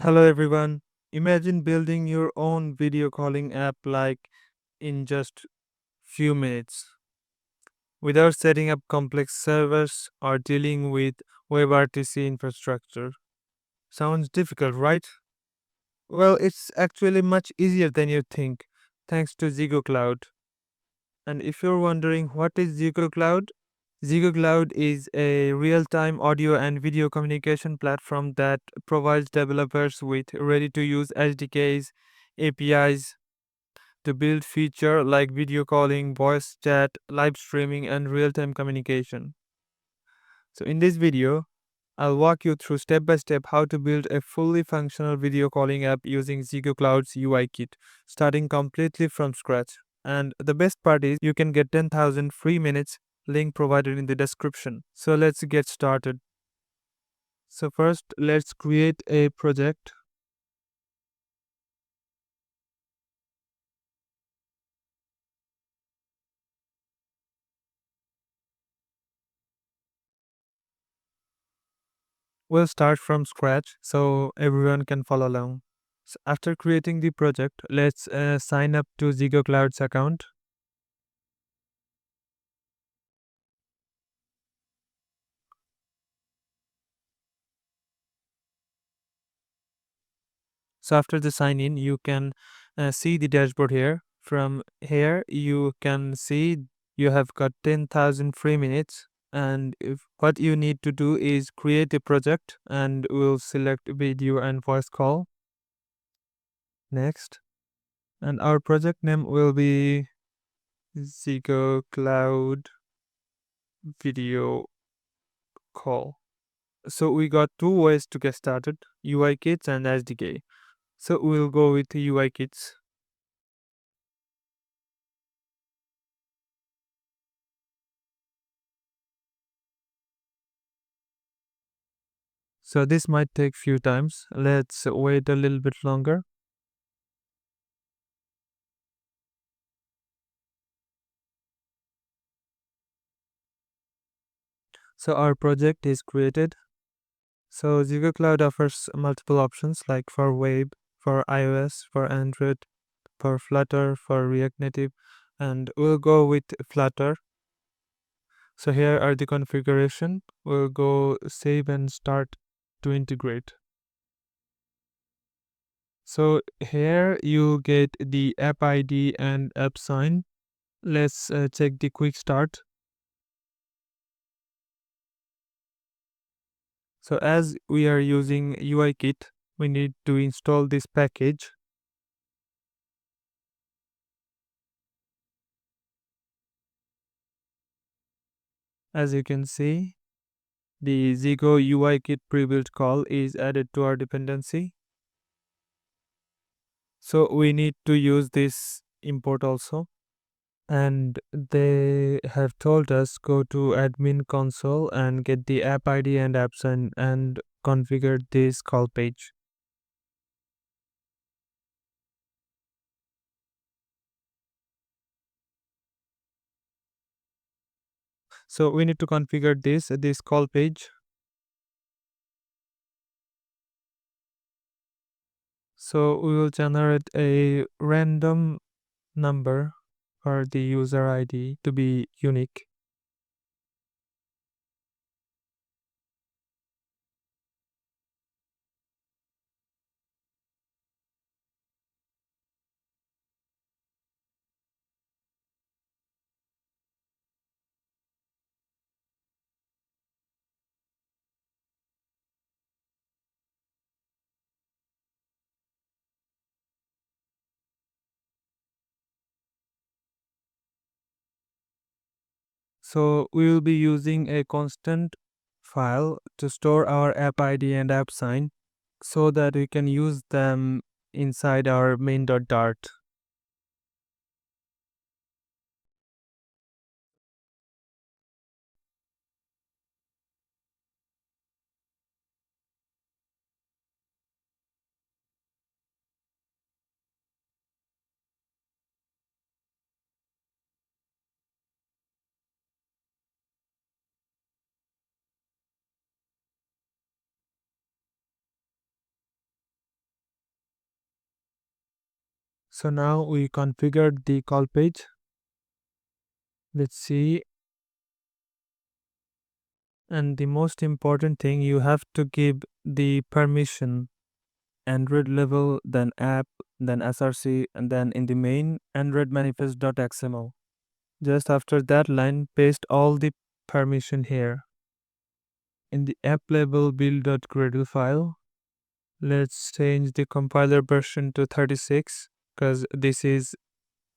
Hello everyone. Imagine building your own video calling app like in just few minutes without setting up complex servers or dealing with webrtc infrastructure. Sounds difficult, right? Well, it's actually much easier than you think thanks to ZEGOCLOUD. And if you're wondering what is ZEGOCLOUD, ZEGOCLOUD is a real-time audio and video communication platform that provides developers with ready-to-use SDKs, APIs, to build feature like video calling, voice chat, live streaming, and real-time communication. So in this video, I'll walk you through step by step how to build a fully functional video calling app using ZEGOCLOUD's UI kit, starting completely from scratch. And the best part is you can get 10,000 free minutes, link provided in the description. So let's get started. So first, let's create a project. We'll start from scratch so everyone can follow along. So after creating the project, let's sign up to ZEGOCLOUD's account. So after the sign in, you can see the dashboard here. From here, you can see you have got 10,000 free minutes. And what you need to do is create a project and we'll select video and voice call. Next. And our project name will be ZEGOCLOUD video call. So we got two ways to get started, UI kits and SDK. So we'll go with UI kits. So this might take few times. Let's wait a little bit longer. So our project is created. So ZegoCloud offers multiple options like for web, for iOS, for Android, for Flutter, for React Native, and we'll go with Flutter. So here are the configuration. We'll go save and start to integrate. So here you get the app ID and app sign. Let's check the quick start. So as we are using UI kit, we need to install this package. As you can see, the Zego UI kit pre-built call is added to our dependency. So we need to use this import also. And they have told us go to admin console and get the app ID and app sign and configure this call page. So we need to configure this call page. So we will generate a random number for the user ID to be unique. So we will be using a constant file to store our app ID and app sign so that we can use them inside our main.dart. So now we configured the call page. Let's see. And the most important thing, you have to give the permission Android level, then app, then src, and then in the main Android manifest.xml. Just after that line, paste all the permission here. In the app level build.gradle file, let's change the compiler version to 36 because this is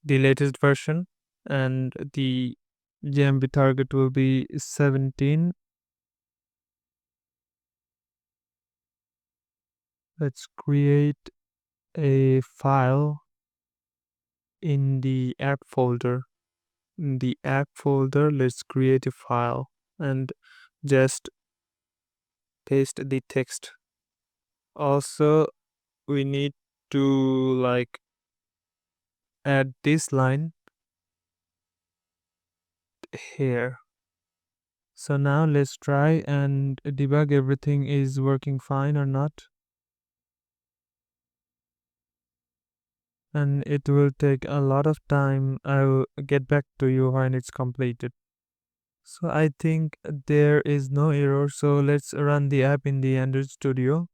the latest version, and the GMB target will be 17. Let's create a file in the app folder. In the app folder, let's create a file and just paste the text. Also, we need to add this line here. So now let's try and debug everything is working fine or not. And it will take a lot of time. I'll get back to you when it's completed. So I think there is no error. So let's run the app in the Android Studio.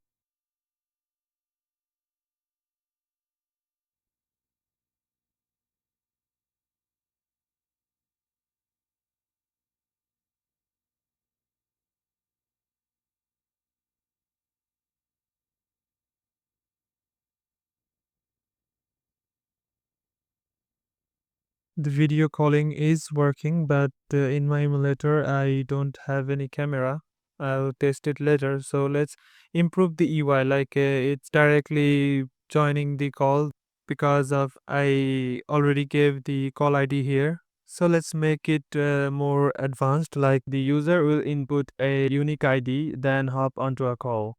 The video calling is working, but in my emulator, I don't have any camera. I'll test it later. So let's improve the UI, it's directly joining the call because of I already gave the call ID here. So let's make it more advanced, like the user will input a unique ID, then hop onto a call.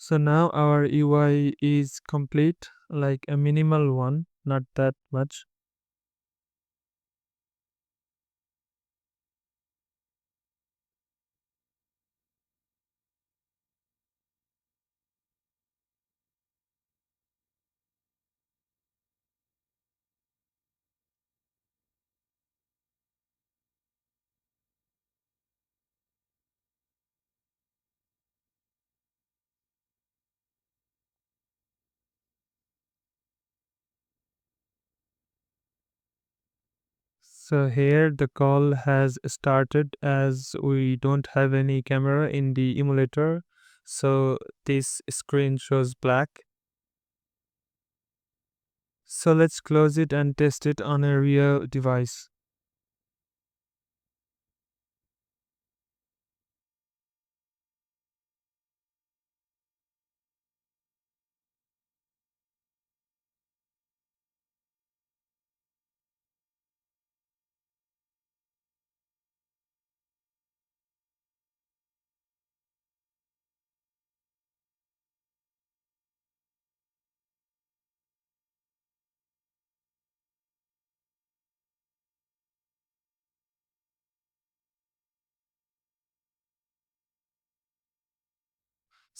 So now our UI is complete, like a minimal one, not that much. So here the call has started as we don't have any camera in the emulator. So this screen shows black. So let's close it and test it on a real device.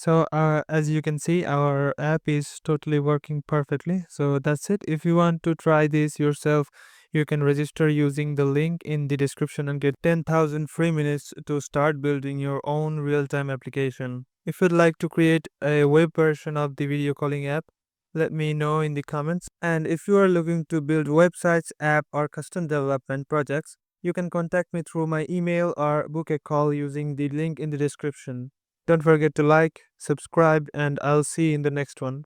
So as you can see, our app is totally working perfectly. So that's it. If you want to try this yourself, you can register using the link in the description and get 10,000 free minutes to start building your own real-time application. If you'd like to create a web version of the video calling app, let me know in the comments. And if you are looking to build websites, app, or custom development projects, you can contact me through my email or book a call using the link in the description. Don't forget to like, subscribe, and I'll see you in the next one.